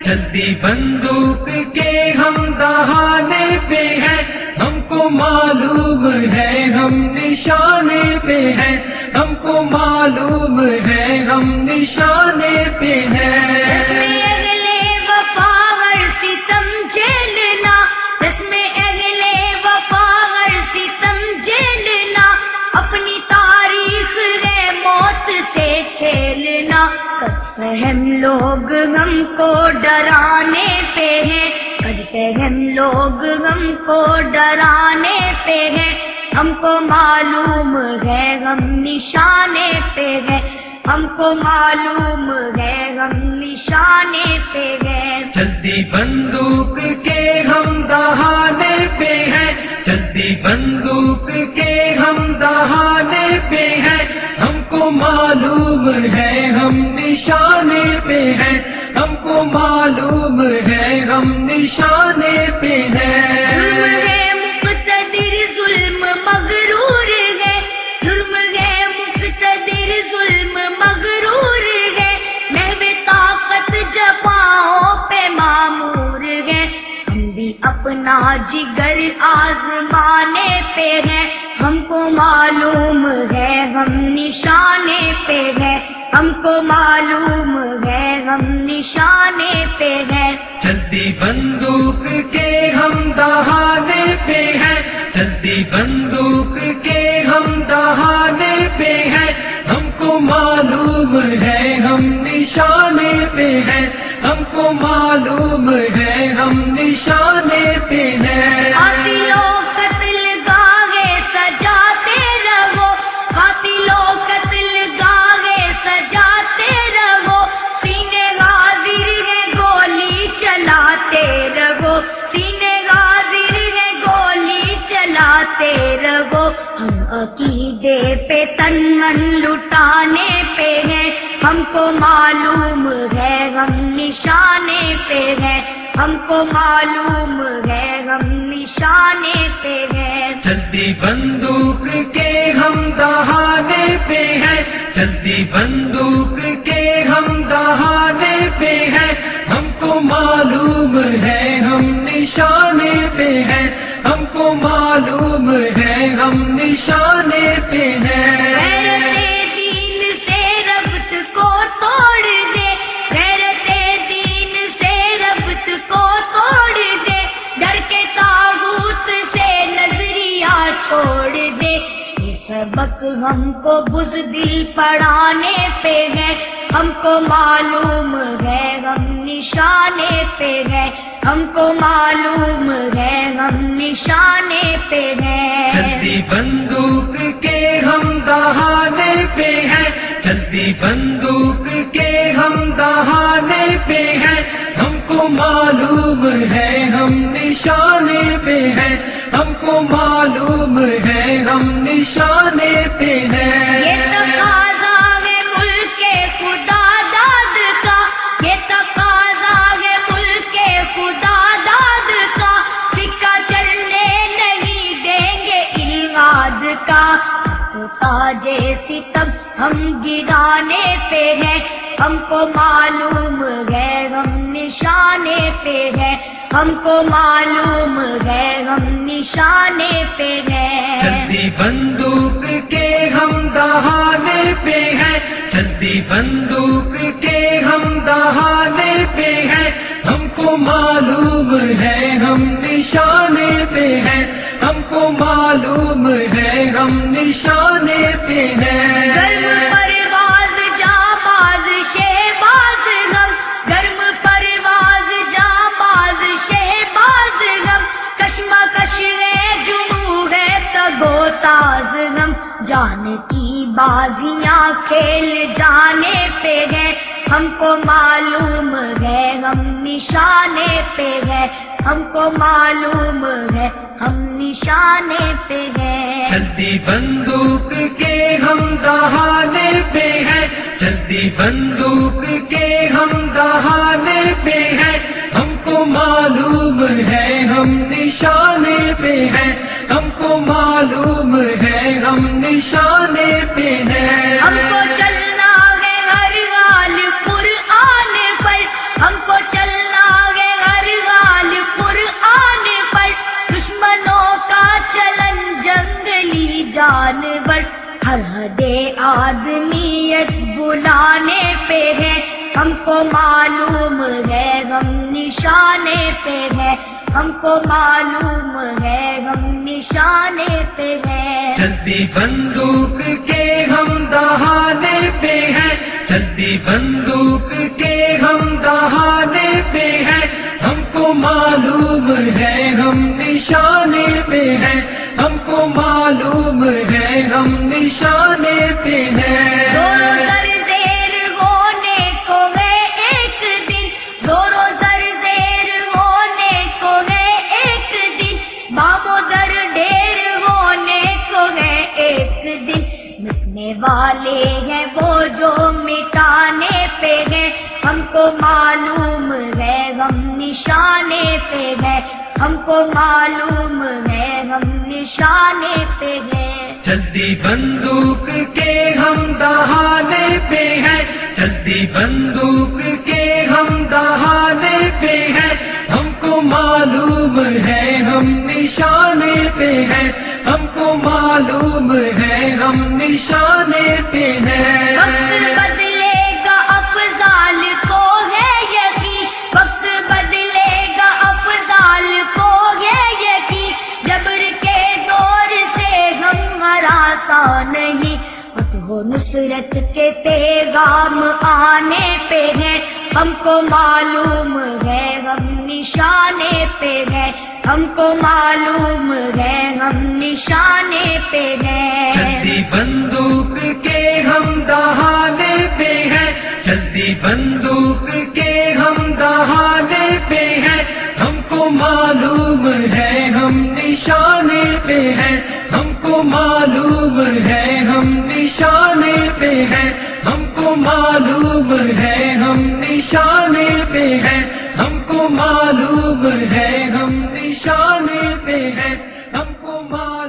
چلتی بندوق کے ہم دہانے پہ ہیں، ہم کو معلوم ہے ہم نشانے پہ ہیں، ہم کو معلوم ہے ہم نشانے پہ ہیں۔ رسم اگلے وفا ہر ستم جھیلنا، رسم اگلے وفا ہر ستم جھیلنا، اپنی تاریخ ہے موت سے کھیلنا۔ قد فہم لوگ ہم کو ڈرانے پہ ہیں، قد فہم لوگ ہم کو ڈرانے پہ ہیں، ہم کو معلوم ہے ہم نشانے پہ ہیں، ہم کو معلوم ہے ہم نشانے پہ ہیں۔ چلتی بندوق کے ہم دہانے پہ ہیں، چلتی بندوق کے ہم دہانے پہ ہیں، ہم کو معلوم ہے ہم نشانے پہ ہیں، ہم کو معلوم ہے ہم نشانے پہ ہیں۔ ظلم ہے مقتدر ظلم مغرور ہے، ظلم ہے مقتدر ظلم مغرور ہے، محو طاقت جفاؤں پہ معمور ہے، ہم بھی اپنا جگر آزمانے پہ ہیں، ہم کو معلوم ہے ہم نشانے پہ ہیں، ہم کو معلوم ہے ہم نشانے پہ ہیں۔ چلتی بندوق کے ہم دہانے پہ ہیں، چلتی بندوق کے ہم دہانے پہ ہیں، ہم کو معلوم ہے ہم نشانے پہ ہیں، ہم کو معلوم ہے ہم نشانے پہ ہیں۔ قاتلوں قتل گاہے سجاتے رہو، قاتلوں قتل گاہے سجاتے رہو، سینے حاضر ہے گولی چلاتے رہو، سینے حاضر ہے گولی چلاتے رہو، ہم عقیدے پہ تن من لٹانے پہ ہیں، ہم کو معلوم ہے ہم نشانے پہ ہیں، ہم کو معلوم ہے ہم نشانے پہ ہیں۔ چلتی بندوق کے ہم دہانے پہ ہیں، چلتی بندوق کے ہم دہانے پہ ہیں، ہم کو معلوم ہے ہم نشانے پہ ہیں، ہم کو معلوم ہے ہم نشانے پہ ہیں۔ غیرت دین سے ربط کو توڑ دے، غیرت دین سے ربط کو توڑ دے، ڈر کے طاغوت سے نظریہ چھوڑ دے، یہ سبق ہم کو بزدل پڑھانے پہ ہے، ہم کو معلوم ہے ہم نشانے پہ ہے، ہم کو معلوم ہے ہم نشانے پہ ہیں۔ چلتی بندوق کے ہم دہانے پہ ہیں، چلتی بندوق کے ہم دہانے پہ ہیں، ہم کو معلوم ہے ہم نشانے پہ ہیں، ہم کو معلوم ہے ہم نشانے پہ ہیں۔ یہ تقاضا ہے ملک خدا داد کا، یہ تقاضا ہے ملک خدا داد کا، سکہ چلنے نہیں دیں گے الغاد کا، تاج ستم ہم گرانے پہ ہیں، ہم کو معلوم ہے ہم نشانے پہ ہیں، ہم کو معلوم ہے ہم نشانے پہ ہیں۔ چلتی بندوق کے ہم دہانے پہ ہیں، چلتی بندوق کے ہم دہانے پہ ہیں، ہم کو معلوم ہے ہم نشانے پہ ہیں، ہم کو معلوم ہے ہم نشانے پہ ہیں۔ گرم پرواز جانباز شہباز غم، گرم پرواز جانباز شہباز غم، کشمکش ہے جنوں ہے تگو تاز غم، جان کی بازیاں کھیل جانے پہ ہیں، ہم کو معلوم ہے ہم نشانے پہ ہے، ہم کو معلوم ہے ہم نشانے پہ ہیں۔ چلتی بندوق کے ہم دہانے پہ ہیں، چلتی بندوق کے ہم دہانے پہ ہیں، ہم کو معلوم ہے ہم نشانے پہ ہیں، ہم کو معلوم ہے ہم نشانے پہ ہیں۔ ہم کو چلنا ہے ہر حال قرآن پر، ہم کو چلنا فرحت آدمیت بلانے پہ ہے، ہم کو معلوم ہے غم نشانے پہ ہے، ہم کو معلوم ہے غم نشانے پہ ہے۔ چلتی بندوق کے ہم دہانے پہ ہیں، چلتی بندوق کے ہم دہانے پہ ہیں، ہم کو معلوم ہے ہم نشانے پہ ہیں، ہم کو معلوم ہے ہم نشانے پہ ہیں۔ زور و زر زیر ہونے کو ہے ایک دن، زور و زر زیر ہونے کو ہے ایک دن، بام و در ڈھیر ہونے کو ہے ایک دن، مٹنے والے ہیں وہ جو مٹانے پہ ہیں، ہم کو معلوم ہے غم نشانے پہ ہے، ہم کو معلوم ہے غم نشانے پہ ہے۔ چلتی بندوق کے ہم دہانے پہ ہیں، چلتی بندوق کے ہم دہانے پہ ہیں، ہم کو معلوم ہے ہم نشانے پہ ہیں، ہم کو معلوم ہے ہم نشانے پہ ہیں۔ وقت بدلے گا افضال کو ہے یقین، وقت بدلے گا افضال کو ہے یقین، جبر کے دور سے ہم ہراساں نہیں، فتح و نصرت کے پیغام آنے پہ ہیں، ہم کو معلوم ہے غم نشانے پہ ہے، ہم کو معلوم ہے غم نشانے پہ ہے۔ چلتی بندوق کے ہم دہانے پہ ہیں، چلتی بندوق کے ہم دہانے پہ ہیں، ہم کو معلوم ہے ہم نشانے پہ ہیں، ہم کو معلوم ہے ہم نشانے پہ ہیں، ہم کو معلوم ہے ہم نشانے پہ ہیں، ہم کو معلوم ہے ہم نشانے پہ ہیں، ہم کو معلوم